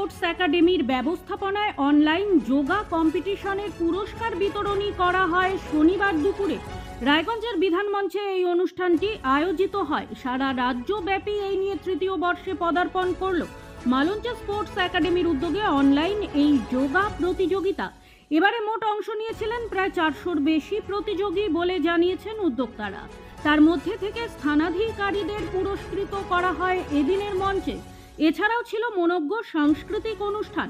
Sports একাডেমির ব্যবস্থাপনায় online yoga কম্পিটিশনের পুরস্কার বিতরণী করা হয় শনিবার দুপুরে। রায়গঞ্জের বিধানমঞ্চে এই অনুষ্ঠানটি আয়োজিত হয়। সারা রাজ্যব্যাপী এই নিয়ে তৃতীয় বর্ষে পদার্পণ করল মালঞ্চ স্পোর্টস একাডেমির উদ্যোগে অনলাইন এই যোগা প্রতিযোগিতা। এবারে মোট অংশ নিয়েছিলেন প্রায় 400-র বেশি প্রতিযোগী বলে জানিয়েছেন উদ্যোক্তারা। তার মধ্যে থেকে স্থানাধিকারীদের পুরস্কৃত করা হয় এদিনের মঞ্চে। এছাড়াও ছিল মনোজ্ঞ সাংস্কৃতিক অনুষ্ঠান।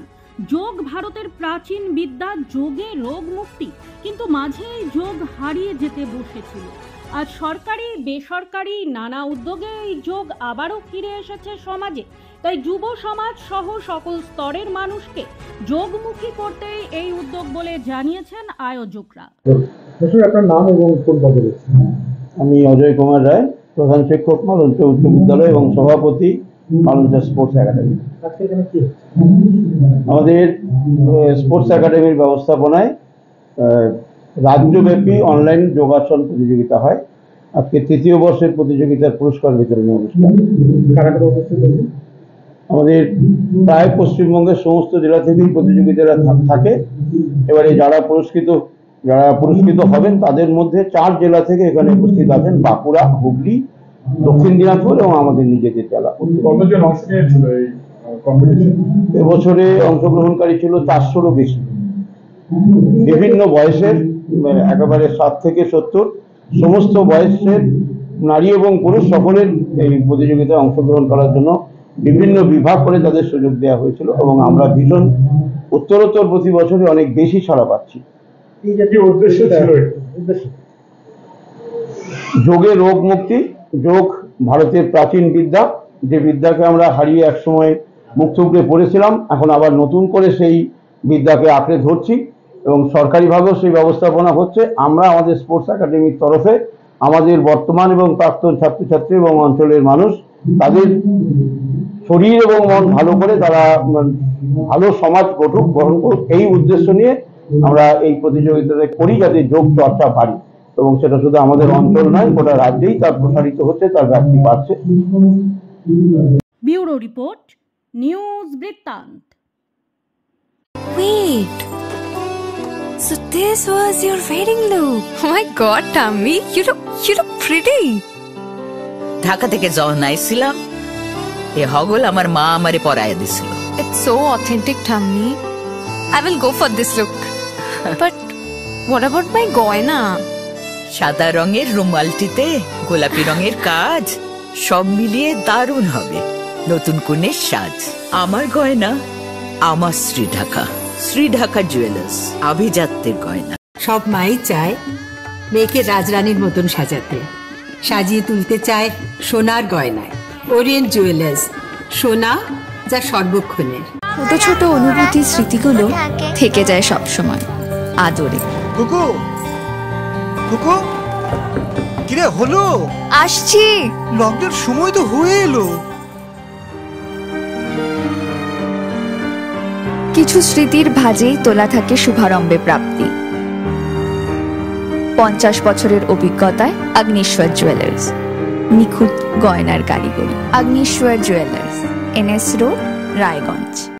যোগ ভারতের প্রাচীন বিদ্যা, যোগে রোগ মুক্তি, কিন্তু মাঝে এই যোগ হারিয়ে যেতে বসেছিল। আজ সরকারি বেসরকারি নানা উদ্যোগে এই যোগ আবারও ফিরে এসেছে সমাজে। তাই যুব সমাজ সহ সকল স্তরের মানুষকে যোগমুখী করতেই এই উদ্যোগ বলে জানিয়েছেন আয়োজকরা। আপনার নাম এবং কোন পদে রয়েছে? আমি অজয় কুমার রায়, প্রধান শিক্ষক মালঞ্চ উচ্চ বিদ্যালয় এবং সভাপতি মালঞ্চ স্পোর্টস একাডেমি। আমাদের স্পোর্টস একাডেমির ব্যবস্থাপনায় রাজ্যব্যাপী অনলাইন যোগাসন প্রতিযোগিতা হয়। আজকে তৃতীয় বর্ষের প্রতিযোগিতার পুরস্কার বিতরণী অনুষ্ঠান। আমাদের প্রায় পশ্চিমবঙ্গের সমস্ত জেলা থেকেই প্রতিযোগিতারা থাকে। এবারে যারা পুরস্কৃত হবেন তাদের মধ্যে 4 জেলা থেকে এখানে উপস্থিত আছেন: বাঁকুড়া, হুগলি, দক্ষিণ দিনাজপুর এবং আমাদের নিজেদের জেলা। কতজন অংশ নিয়েছিল এই কম্পিটিশনে? এবছরে অংশগ্রহণকারী ছিল 400-রও বেশি। বিভিন্ন বয়সের, একেবারে 7 থেকে 70 সমস্ত বয়সের নারী এবং পুরুষ সকলের এই প্রতিযোগিতায় অংশগ্রহণ করার জন্য বিভিন্ন বিভাগ করে তাদের সুযোগ দেওয়া হয়েছিল এবং আমরা ভীষণ উত্তরোত্তর প্রতি বছরে অনেক বেশি সাড়া পাচ্ছি। উদ্দেশ্য ছিল যোগে রোগ মুক্তি। যোগ ভারতের প্রাচীন বিদ্যা, যে বিদ্যাকে আমরা হারিয়ে একসময় মুখ থুবড়ে পড়েছিলাম, এখন আবার নতুন করে সেই বিদ্যাকে আঁকড়ে ধরছি এবং সরকারিভাবেও সেই ব্যবস্থাপনা হচ্ছে। আমরা আমাদের স্পোর্টস একাডেমির তরফে আমাদের বর্তমান এবং প্রাক্তন ছাত্রছাত্রী এবং অঞ্চলের মানুষ তাদের শরীর এবং মন ভালো করে তারা ভালো সমাজ গঠন করুক, এই উদ্দেশ্য নিয়ে আমরা এই প্রতিযোগিতাটা করি, যাতে যোগ চর্চা বাড়ে এবং সেটা শুধু আমাদের অঞ্চল নয়, গোটা রাজ্যেই তার প্রসারিত হচ্ছে, তার ব্যাপ্তি বাড়ছে। ব্যুরো রিপোর্ট, নিউজ বৃত্তান্ত। Wait, so this was your wedding look? Oh my God, Tammy, you look pretty. Dhaka থেকে যখন আইছিলাম, এ হগল আমার মা আমারে পরায় দিছিল। It's so authentic, Tammy. I will go for this look. But what about my goina? সাদা রঙের রুমালটিতে গোলাপি রঙের কাজ, সব মিলিয়ে দারুণ হবে নতুন কনের সাজ। আমার গয়না আমার শ্রী ঢাকা জুয়েলার্স, আভিজাত্যের গয়না। সব মাই চায় মেয়েকে রাজরানীর মতন সাজাতে, সাজিয়ে তুলতে চায় সোনার গয়নায়। ওরিয়েন্ট জুয়েলার্স, সোনা যা সর্বক্ষণের। ছোট ছোট অনুভূতি, স্মৃতিগুলো থেকে যায় সব সময় আদরে। কুকু কুকু, কিরে হলো? আসছি, লকডাউন সময় তো হয়ে এলো। কিছু স্মৃতির ভাজেই তোলা থাকে শুভারম্ভে প্রাপ্তি। 50 বছরের অভিজ্ঞতায় আগ্নেশ্বর জুয়েলার্স, নিখুঁত গয়নার কারিগরি। Agneshwar jewellers, NS road, Raiganj.